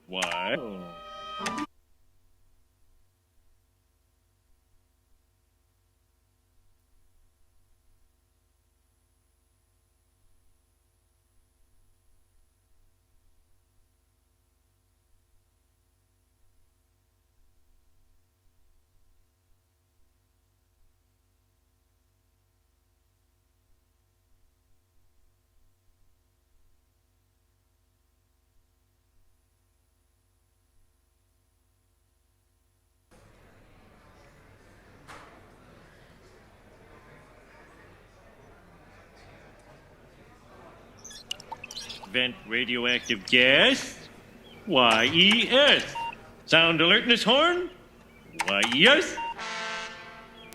Why? Vent radioactive gas? YES. Sound alertness horn? YES.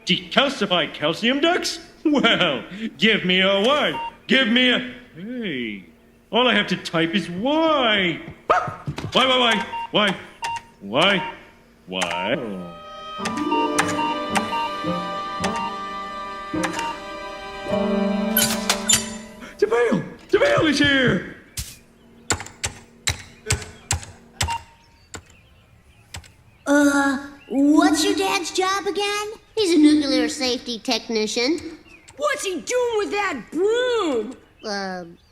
Decalcified calcium ducts? Well, give me a Y. Give me a... Hey, all I have to type is Y. Why? JaVale is here! What's your dad's job again? He's a nuclear safety technician. What's he doing with that broom?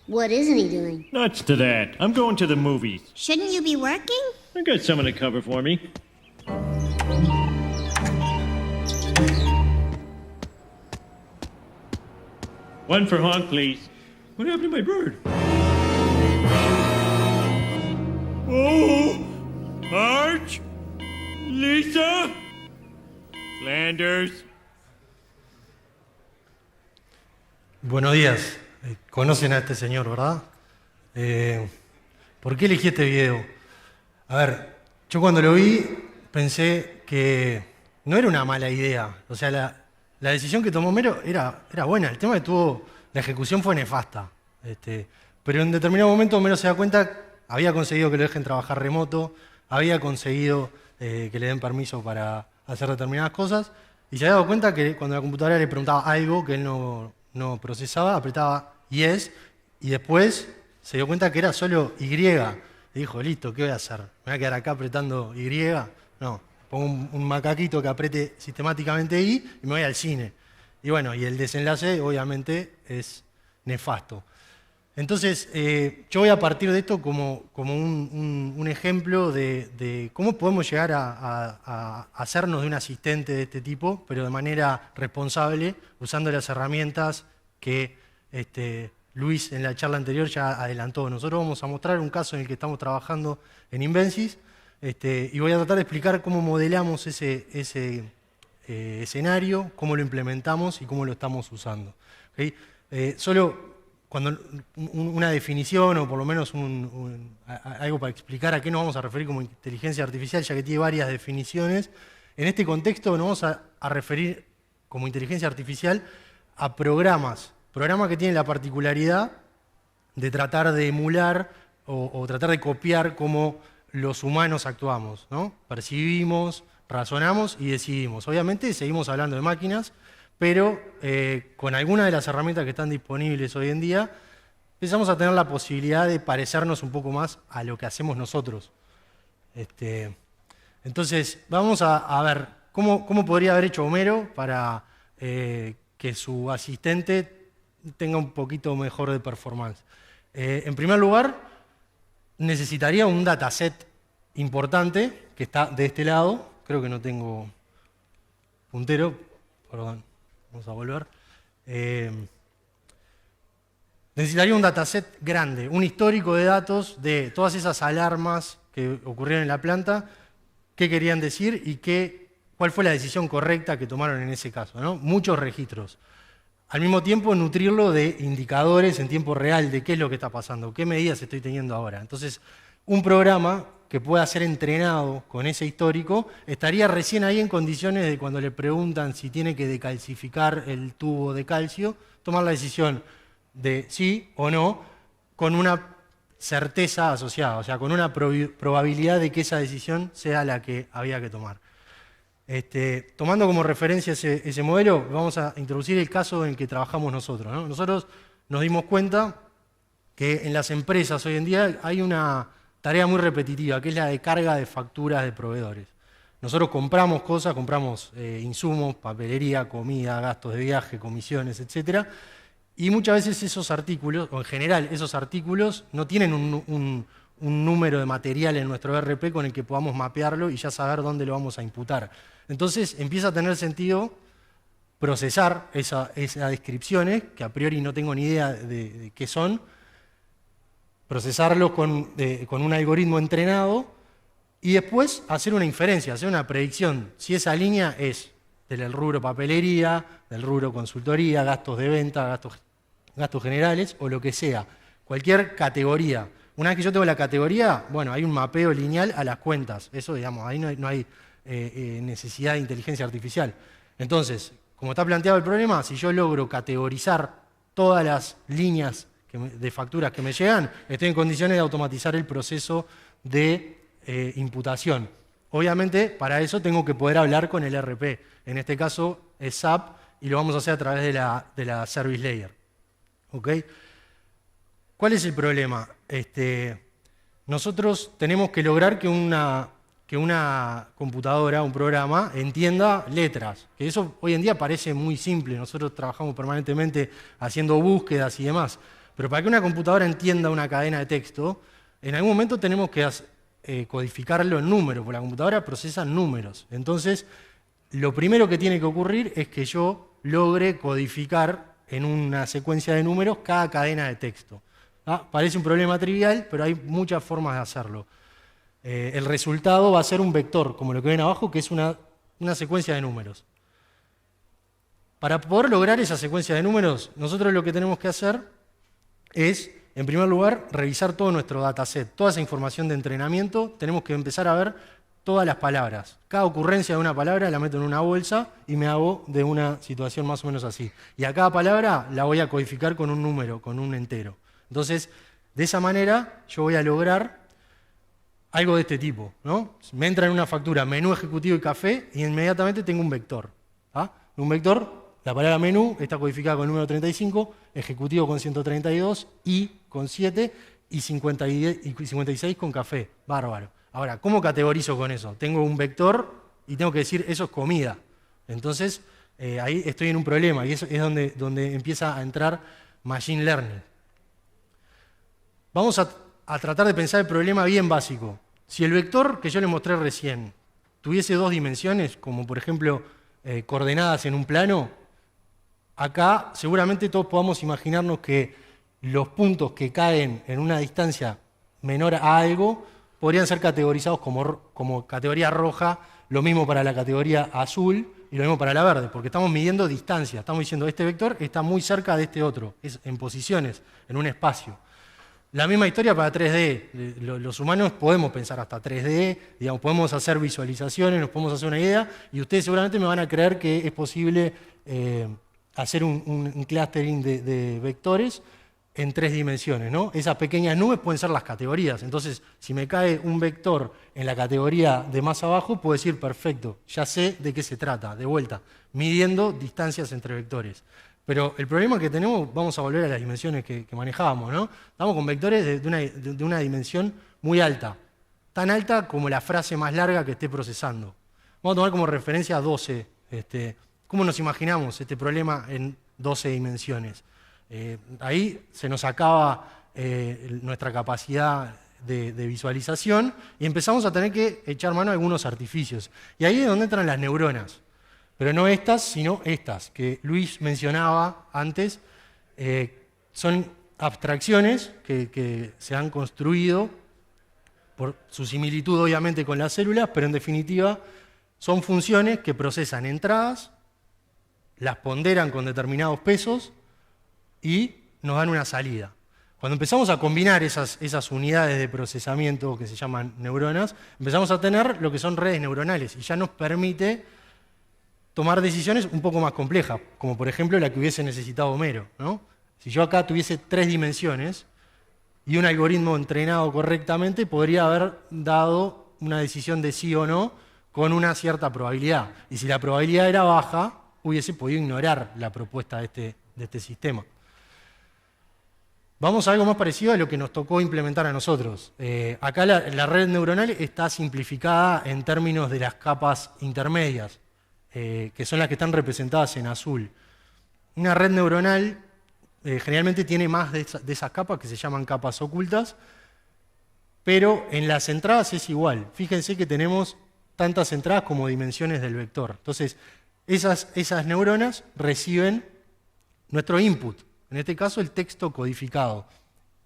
What isn't he doing? Nuts to that. I'm going to the movies. Shouldn't you be working? I got someone to cover for me. One for Honk, please. What happened to my bird? Oh! Arch? Lisa? Flanders? Buenos días. Conocen a este señor, ¿verdad? ¿Por qué elegí este video? A ver, yo cuando lo vi pensé que no era una mala idea. O sea, la decisión que tomó Homero era buena. El tema que tuvo, la ejecución fue nefasta. Pero en determinado momento Homero se da cuenta, había conseguido que lo dejen trabajar remoto, había conseguido que le den permiso para hacer determinadas cosas, y se había dado cuenta que cuando la computadora le preguntaba algo que él no procesaba, apretaba yes, y después se dio cuenta que era solo Y. Y dijo, listo, ¿qué voy a hacer? ¿Me voy a quedar acá apretando Y? No, pongo un macaquito que apriete sistemáticamente Y y me voy al cine. Y bueno, y el desenlace obviamente es nefasto. Entonces, yo voy a partir de esto como un ejemplo de cómo podemos llegar a hacernos de un asistente de este tipo, pero de manera responsable, usando las herramientas que Luis en la charla anterior ya adelantó. Nosotros vamos a mostrar un caso en el que estamos trabajando en Invensis, y voy a tratar de explicar cómo modelamos ese escenario, cómo lo implementamos y cómo lo estamos usando. ¿Okay? Solo cuando una definición o por lo menos algo para explicar a qué nos vamos a referir como inteligencia artificial, ya que tiene varias definiciones. En este contexto nos vamos a referir como inteligencia artificial a programas que tienen la particularidad de tratar de emular o tratar de copiar cómo los humanos actuamos, ¿no? Percibimos, razonamos y decidimos. Obviamente seguimos hablando de máquinas, pero con algunas de las herramientas que están disponibles hoy en día, empezamos a tener la posibilidad de parecernos un poco más a lo que hacemos nosotros. Entonces, vamos a ver cómo podría haber hecho Homero para que su asistente tenga un poquito mejor de performance. En primer lugar, necesitaría un dataset importante que está de este lado. Creo que no tengo puntero, perdón. Vamos a volver. Necesitaría un dataset grande, un histórico de datos de todas esas alarmas que ocurrieron en la planta, qué querían decir y cuál fue la decisión correcta que tomaron en ese caso, ¿no? Muchos registros. Al mismo tiempo, nutrirlo de indicadores en tiempo real de qué es lo que está pasando, qué medidas estoy teniendo ahora. Entonces, un programa que pueda ser entrenado con ese histórico, estaría recién ahí en condiciones de cuando le preguntan si tiene que decalcificar el tubo de calcio, tomar la decisión de sí o no, con una certeza asociada, o sea, con una probabilidad de que esa decisión sea la que había que tomar. Tomando como referencia ese modelo, vamos a introducir el caso en el que trabajamos nosotros, ¿no? Nosotros nos dimos cuenta que en las empresas hoy en día hay una tarea muy repetitiva, que es la de carga de facturas de proveedores. Nosotros compramos cosas, compramos insumos, papelería, comida, gastos de viaje, comisiones, etc. Y muchas veces esos artículos, o en general esos artículos, no tienen un número de material en nuestro ERP con el que podamos mapearlo y ya saber dónde lo vamos a imputar. Entonces empieza a tener sentido procesar esas descripciones, que a priori no tengo ni idea de qué son, procesarlos con un algoritmo entrenado y después hacer una inferencia, hacer una predicción. Si esa línea es del rubro papelería, del rubro consultoría, gastos de venta, gastos generales o lo que sea. Cualquier categoría. Una vez que yo tengo la categoría, bueno, hay un mapeo lineal a las cuentas. Eso, digamos, ahí no hay necesidad de inteligencia artificial. Entonces, como está planteado el problema, si yo logro categorizar todas las líneas de facturas que me llegan, estoy en condiciones de automatizar el proceso de imputación. Obviamente, para eso tengo que poder hablar con el ERP. En este caso es SAP y lo vamos a hacer a través de la Service Layer. ¿Ok? ¿Cuál es el problema? Nosotros tenemos que lograr que una computadora, un programa, entienda letras. Que eso hoy en día parece muy simple. Nosotros trabajamos permanentemente haciendo búsquedas y demás. Pero para que una computadora entienda una cadena de texto, en algún momento tenemos que codificarlo en números, porque la computadora procesa números. Entonces, lo primero que tiene que ocurrir es que yo logre codificar en una secuencia de números cada cadena de texto. Parece un problema trivial, pero hay muchas formas de hacerlo. El resultado va a ser un vector, como lo que ven abajo, que es una secuencia de números. Para poder lograr esa secuencia de números, nosotros lo que tenemos que hacer es, en primer lugar, revisar todo nuestro dataset, toda esa información de entrenamiento. Tenemos que empezar a ver todas las palabras. Cada ocurrencia de una palabra la meto en una bolsa y me hago de una situación más o menos así. Y a cada palabra la voy a codificar con un número, con un entero. Entonces, de esa manera yo voy a lograr algo de este tipo, ¿no? Me entra en una factura menú ejecutivo y café y inmediatamente tengo un vector. Un vector, la palabra menú está codificada con el número 35, ejecutivo con 132, y con 7 y 56 con café. Bárbaro. Ahora, ¿cómo categorizo con eso? Tengo un vector y tengo que decir eso es comida. Entonces, ahí estoy en un problema y eso es donde empieza a entrar Machine Learning. Vamos a tratar de pensar el problema bien básico. Si el vector que yo les mostré recién tuviese dos dimensiones, como por ejemplo coordenadas en un plano, acá seguramente todos podamos imaginarnos que los puntos que caen en una distancia menor a algo podrían ser categorizados como categoría roja, lo mismo para la categoría azul y lo mismo para la verde, porque estamos midiendo distancia, estamos diciendo este vector está muy cerca de este otro, es en posiciones, en un espacio. La misma historia para 3D. Los humanos podemos pensar hasta 3D, digamos, podemos hacer visualizaciones, nos podemos hacer una idea, y ustedes seguramente me van a creer que es posible hacer un clustering de vectores en 3 dimensiones, ¿no? Esas pequeñas nubes pueden ser las categorías. Entonces, si me cae un vector en la categoría de más abajo, puedo decir, perfecto, ya sé de qué se trata, de vuelta, midiendo distancias entre vectores. Pero el problema que tenemos, vamos a volver a las dimensiones que manejábamos, ¿no? Estamos con vectores de una dimensión muy alta, tan alta como la frase más larga que esté procesando. Vamos a tomar como referencia 12. ¿Cómo nos imaginamos este problema en 12 dimensiones? Ahí se nos acaba nuestra capacidad de visualización y empezamos a tener que echar mano a algunos artificios. Y ahí es donde entran las neuronas. Pero no estas, sino estas, que Luis mencionaba antes. Son abstracciones que se han construido por su similitud, obviamente, con las células, pero en definitiva son funciones que procesan entradas, las ponderan con determinados pesos y nos dan una salida. Cuando empezamos a combinar esas unidades de procesamiento que se llaman neuronas, empezamos a tener lo que son redes neuronales y ya nos permite tomar decisiones un poco más complejas, como por ejemplo la que hubiese necesitado Homero, ¿no? Si yo acá tuviese 3 dimensiones y un algoritmo entrenado correctamente, podría haber dado una decisión de sí o no con una cierta probabilidad. Y si la probabilidad era baja, hubiese podido ignorar la propuesta de este sistema. Vamos a algo más parecido a lo que nos tocó implementar a nosotros. Acá la red neuronal está simplificada en términos de las capas intermedias, que son las que están representadas en azul. Una red neuronal generalmente tiene más de esas capas que se llaman capas ocultas, pero en las entradas es igual. Fíjense que tenemos tantas entradas como dimensiones del vector. Entonces, esas neuronas reciben nuestro input, en este caso el texto codificado.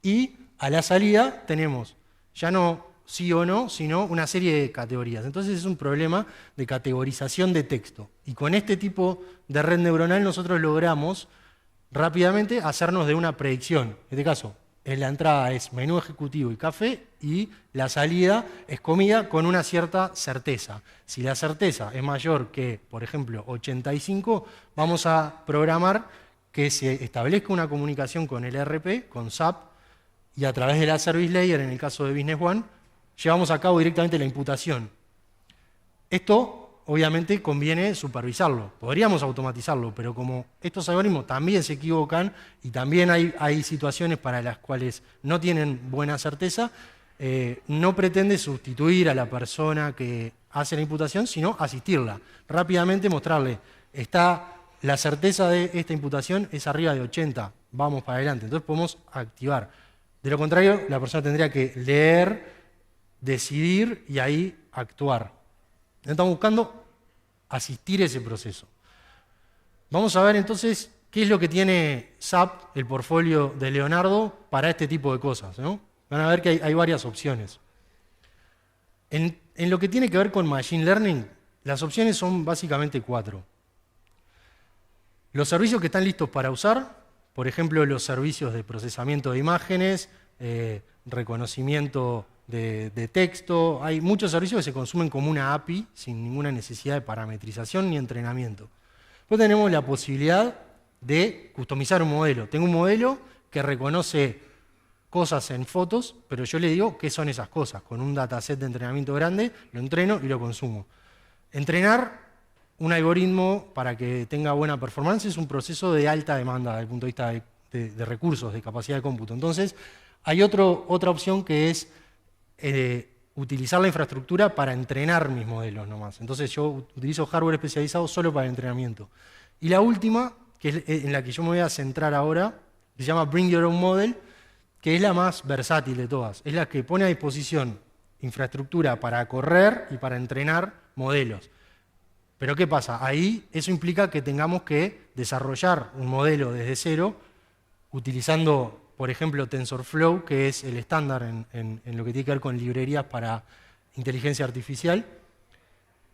Y a la salida tenemos ya no sí o no, sino una serie de categorías. Entonces es un problema de categorización de texto. Y con este tipo de red neuronal nosotros logramos rápidamente hacernos de una predicción. En este caso, en la entrada es menú ejecutivo y café, y la salida es comida con una cierta certeza. Si la certeza es mayor que, por ejemplo, 85, vamos a programar que se establezca una comunicación con el ERP, con SAP, y a través de la Service Layer, en el caso de Business One, llevamos a cabo directamente la imputación. Esto obviamente conviene supervisarlo. Podríamos automatizarlo, pero como estos algoritmos también se equivocan y también hay situaciones para las cuales no tienen buena certeza, no pretende sustituir a la persona que hace la imputación, sino asistirla. Rápidamente mostrarle, la certeza de esta imputación es arriba de 80, vamos para adelante. Entonces podemos activar. De lo contrario, la persona tendría que leer, decidir y ahí actuar. Estamos buscando asistir ese proceso. Vamos a ver entonces qué es lo que tiene SAP, el portfolio de Leonardo, para este tipo de cosas, ¿no? Van a ver que hay varias opciones. En lo que tiene que ver con Machine Learning, las opciones son básicamente 4. Los servicios que están listos para usar, por ejemplo, los servicios de procesamiento de imágenes, reconocimiento de texto. Hay muchos servicios que se consumen como una API sin ninguna necesidad de parametrización ni entrenamiento. Después tenemos la posibilidad de customizar un modelo. Tengo un modelo que reconoce cosas en fotos, pero yo le digo qué son esas cosas. Con un dataset de entrenamiento grande lo entreno y lo consumo. Entrenar un algoritmo para que tenga buena performance es un proceso de alta demanda desde el punto de vista de recursos, de capacidad de cómputo. Entonces, hay otra opción que es utilizar la infraestructura para entrenar mis modelos nomás. Entonces yo utilizo hardware especializado solo para el entrenamiento. Y la última, que es en la que yo me voy a centrar ahora, se llama Bring Your Own Model, que es la más versátil de todas. Es la que pone a disposición infraestructura para correr y para entrenar modelos. Pero ¿qué pasa? Ahí eso implica que tengamos que desarrollar un modelo desde cero, utilizando, por ejemplo, TensorFlow, que es el estándar en lo que tiene que ver con librerías para inteligencia artificial.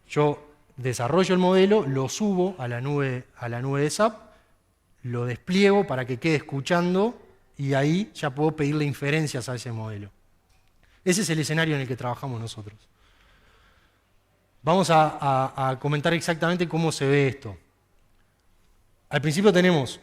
Yo desarrollo el modelo, lo subo a la nube de SAP, lo despliego para que quede escuchando y ahí ya puedo pedirle inferencias a ese modelo. Ese es el escenario en el que trabajamos nosotros. Vamos a comentar exactamente cómo se ve esto. Al principio tenemos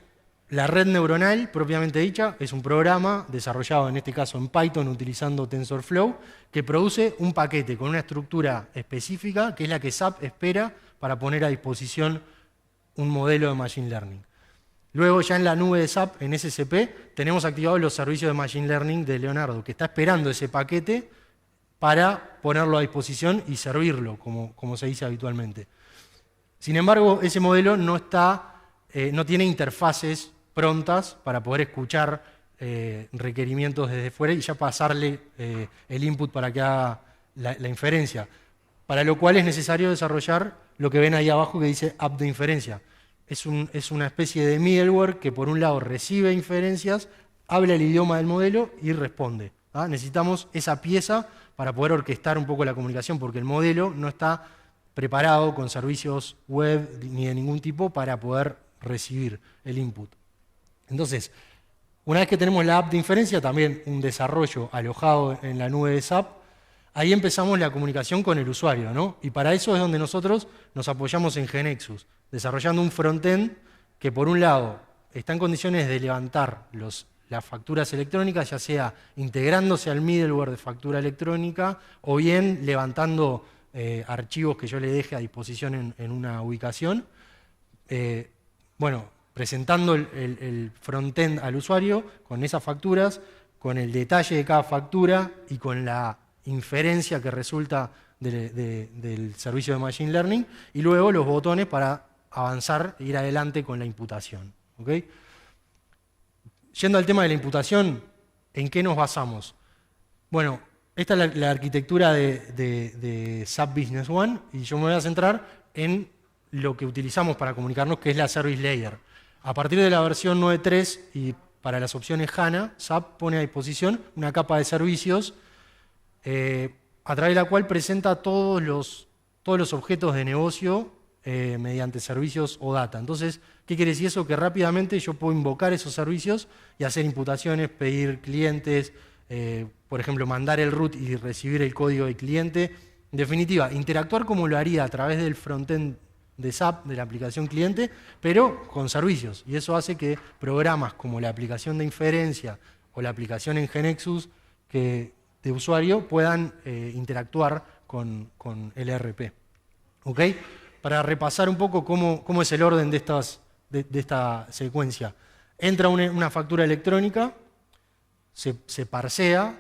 la red neuronal propiamente dicha, es un programa desarrollado en este caso en Python utilizando TensorFlow, que produce un paquete con una estructura específica que es la que SAP espera para poner a disposición un modelo de Machine Learning. Luego ya en la nube de SAP, en SCP, tenemos activados los servicios de Machine Learning de Leonardo, que está esperando ese paquete para ponerlo a disposición y servirlo, como se dice habitualmente. Sin embargo, ese modelo no tiene interfaces prontas para poder escuchar requerimientos desde fuera y ya pasarle el input para que haga la inferencia, para lo cual es necesario desarrollar lo que ven ahí abajo que dice app de inferencia. Es una especie de middleware que por un lado recibe inferencias, habla el idioma del modelo y responde. Necesitamos esa pieza para poder orquestar un poco la comunicación, porque el modelo no está preparado con servicios web ni de ningún tipo para poder recibir el input. Entonces, una vez que tenemos la app de inferencia, también un desarrollo alojado en la nube de SAP, ahí empezamos la comunicación con el usuario, ¿no? Y para eso es donde nosotros nos apoyamos en GeneXus, desarrollando un frontend que por un lado está en condiciones de levantar las facturas electrónicas, ya sea integrándose al middleware de factura electrónica o bien levantando archivos que yo le deje a disposición en una ubicación. presentando el frontend al usuario con esas facturas, con el detalle de cada factura y con la inferencia que resulta del servicio de Machine Learning, y luego los botones para avanzar e ir adelante con la imputación. ¿Okay? Yendo al tema de la imputación, ¿en qué nos basamos? Bueno, esta es la arquitectura de SAP Business One, y yo me voy a centrar en lo que utilizamos para comunicarnos, que es la Service Layer. A partir de la versión 9.3 y para las opciones HANA, SAP pone a disposición una capa de servicios a través de la cual presenta todos los objetos de negocio mediante servicios o data. Entonces, ¿qué quiere decir eso? Que rápidamente yo puedo invocar esos servicios y hacer imputaciones, pedir clientes, por ejemplo, mandar el root y recibir el código del cliente. En definitiva, interactuar como lo haría a través del frontend de SAP, de la aplicación cliente, pero con servicios. Y eso hace que programas como la aplicación de inferencia o la aplicación en GeneXus de usuario puedan interactuar con el ERP. ¿Ok? Para repasar un poco cómo es el orden de esta secuencia. Entra una factura electrónica, se parsea.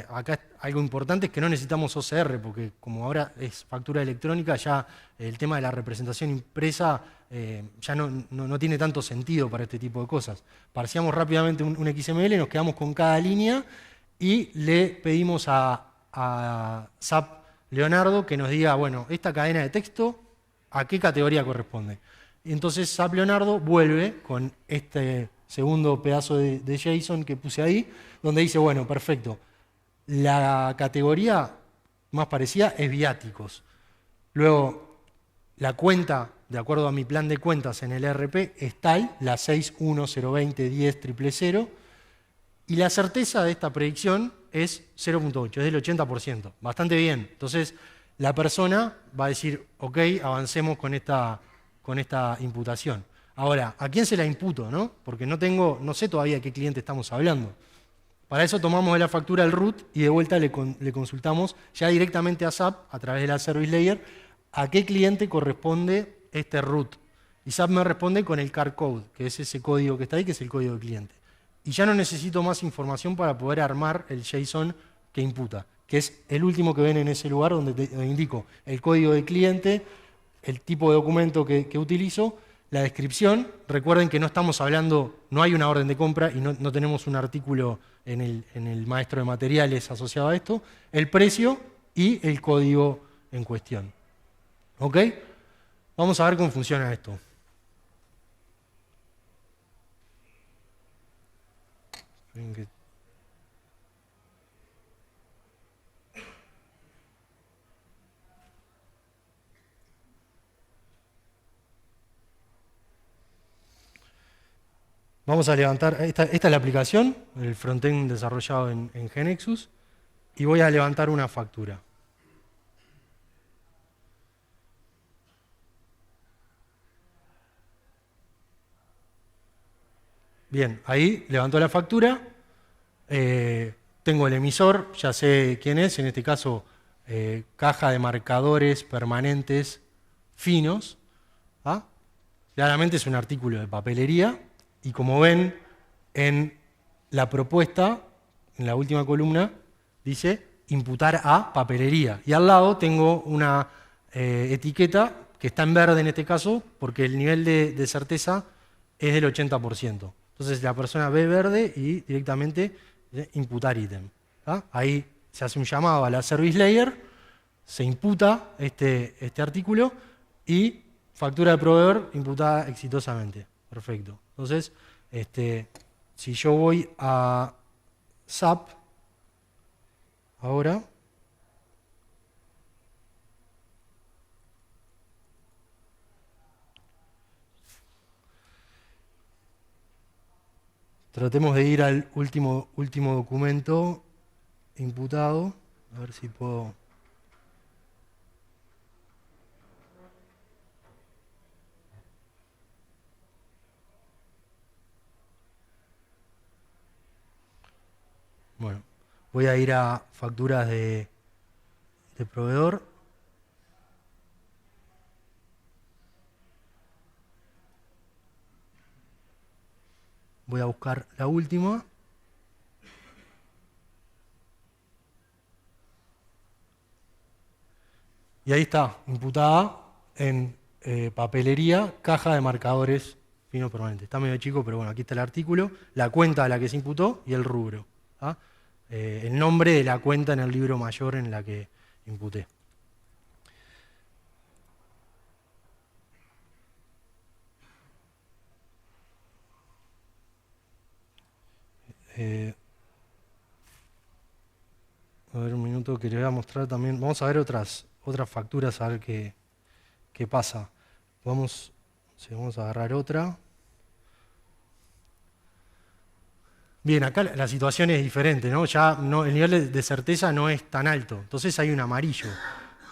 Acá algo importante es que no necesitamos OCR, porque como ahora es factura electrónica, ya el tema de la representación impresa ya no tiene tanto sentido para este tipo de cosas. Parseamos rápidamente un XML, nos quedamos con cada línea y le pedimos a SAP Leonardo que nos diga, bueno, esta cadena de texto, ¿a qué categoría corresponde? Y entonces SAP Leonardo vuelve con este segundo pedazo de JSON que puse ahí, donde dice, bueno, perfecto, la categoría más parecida es viáticos. Luego, la cuenta, de acuerdo a mi plan de cuentas en el ERP, es tal, la 610201000, y la certeza de esta predicción es 0.8, es del 80%, bastante bien. Entonces, la persona va a decir, ok, avancemos con esta imputación. Ahora, ¿a quién se la imputo, no? Porque no sé todavía qué cliente estamos hablando. Para eso tomamos de la factura el root y de vuelta le consultamos ya directamente a SAP, a través de la Service Layer, a qué cliente corresponde este root. Y SAP me responde con el car code, que es ese código que está ahí, que es el código del cliente. Y ya no necesito más información para poder armar el JSON que imputa, que es el último que ven en ese lugar donde indico el código del cliente, el tipo de documento que utilizo, la descripción. Recuerden que no estamos hablando, no hay una orden de compra y no tenemos un artículo en el maestro de materiales asociado a esto, el precio y el código en cuestión. ¿Ok? Vamos a ver cómo funciona esto. Vamos a levantar, esta es la aplicación, el frontend desarrollado en GeneXus, y voy a levantar una factura. Bien, ahí levantó la factura, tengo el emisor, ya sé quién es, en este caso caja de marcadores permanentes finos. ¿Ah? Claramente es un artículo de papelería. Y como ven en la propuesta, en la última columna, dice imputar a papelería. Y al lado tengo una etiqueta que está en verde en este caso, porque el nivel de certeza es del 80%. Entonces la persona ve verde y directamente imputar ítem. Ahí se hace un llamado a la Service Layer, se imputa este artículo y factura de proveedor imputada exitosamente. Perfecto. Entonces, si yo voy a SAP, ahora, tratemos de ir al último documento imputado, a ver si puedo... Bueno, voy a ir a facturas de proveedor. Voy a buscar la última. Y ahí está, imputada en papelería, caja de marcadores finos permanentes. Está medio chico, pero bueno, aquí está el artículo, la cuenta a la que se imputó y el rubro. ¿Ah? El nombre de la cuenta en el libro mayor en la que imputé. A ver, un minuto que le voy a mostrar también. Vamos a ver otras facturas, a ver qué pasa. Vamos a agarrar otra. Bien, acá la situación es diferente, ¿no? Ya el nivel de certeza no es tan alto. Entonces hay un amarillo.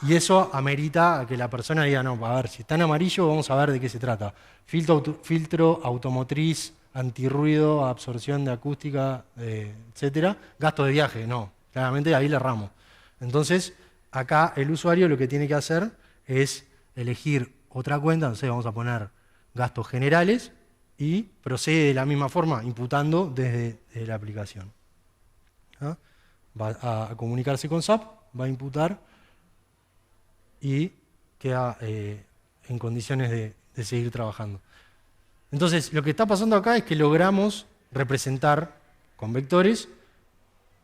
Y eso amerita que la persona diga, no, a ver, si está en amarillo, vamos a ver de qué se trata. Filtro automotriz, antirruido, absorción de acústica, etcétera. Gasto de viaje, no. Claramente ahí le erramos. Entonces, acá el usuario lo que tiene que hacer es elegir otra cuenta, entonces vamos a poner gastos generales y procede de la misma forma, imputando desde la aplicación. ¿Ah? Va a comunicarse con SAP, va a imputar y queda en condiciones de seguir trabajando. Entonces, lo que está pasando acá es que logramos representar con vectores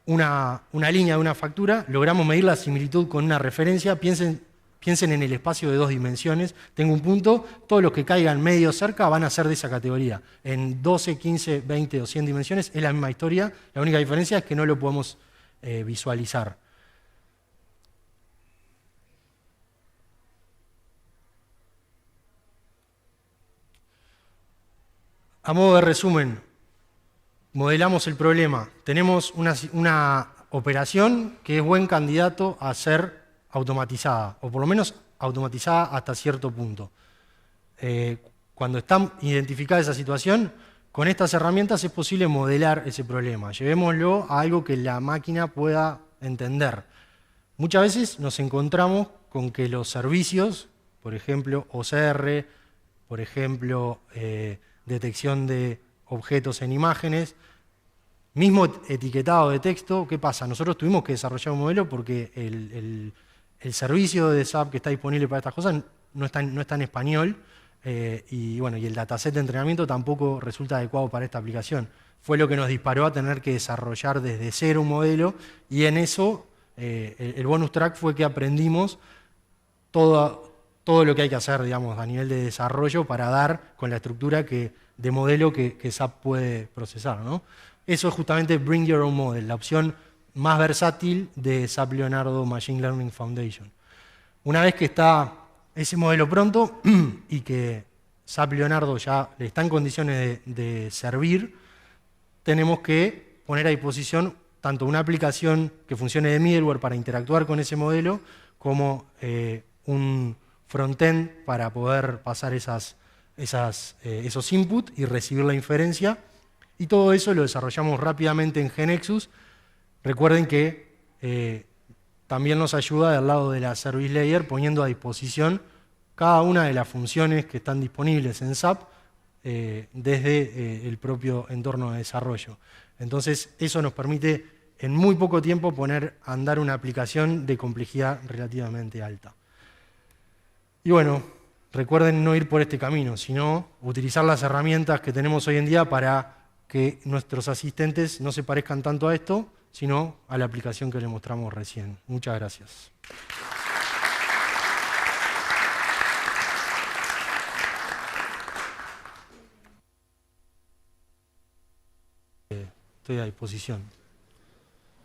una línea de una factura, logramos medir la similitud con una referencia. Piensen en el espacio de 2 dimensiones. Tengo un punto, todos los que caigan medio cerca van a ser de esa categoría. En 12, 15, 20 o 100 dimensiones es la misma historia, la única diferencia es que no lo podemos visualizar. A modo de resumen, modelamos el problema. Tenemos una operación que es buen candidato a ser automatizada, o por lo menos automatizada hasta cierto punto. Cuando está identificada esa situación, con estas herramientas es posible modelar ese problema. Llevémoslo a algo que la máquina pueda entender. Muchas veces nos encontramos con que los servicios, por ejemplo, OCR, por ejemplo, detección de objetos en imágenes, mismo etiquetado de texto, ¿qué pasa? Nosotros tuvimos que desarrollar un modelo porque el servicio de SAP que está disponible para estas cosas no está en español y el dataset de entrenamiento tampoco resulta adecuado para esta aplicación. Fue lo que nos disparó a tener que desarrollar desde cero un modelo y en eso el bonus track fue que aprendimos todo lo que hay que hacer, digamos, a nivel de desarrollo para dar con la estructura de modelo que SAP puede procesar, ¿no? Eso es justamente Bring Your Own Model, la opción más versátil de SAP Leonardo Machine Learning Foundation. Una vez que está ese modelo pronto y que SAP Leonardo ya está en condiciones de servir, tenemos que poner a disposición tanto una aplicación que funcione de middleware para interactuar con ese modelo, como un frontend para poder pasar esos inputs y recibir la inferencia. Y todo eso lo desarrollamos rápidamente en GeneXus. Recuerden que también nos ayuda del lado de la Service Layer poniendo a disposición cada una de las funciones que están disponibles en SAP desde el propio entorno de desarrollo. Entonces, eso nos permite en muy poco tiempo poner a andar una aplicación de complejidad relativamente alta. Y bueno, recuerden no ir por este camino, sino utilizar las herramientas que tenemos hoy en día para que nuestros asistentes no se parezcan tanto a esto, sino a la aplicación que les mostramos recién. Muchas gracias. Estoy a disposición.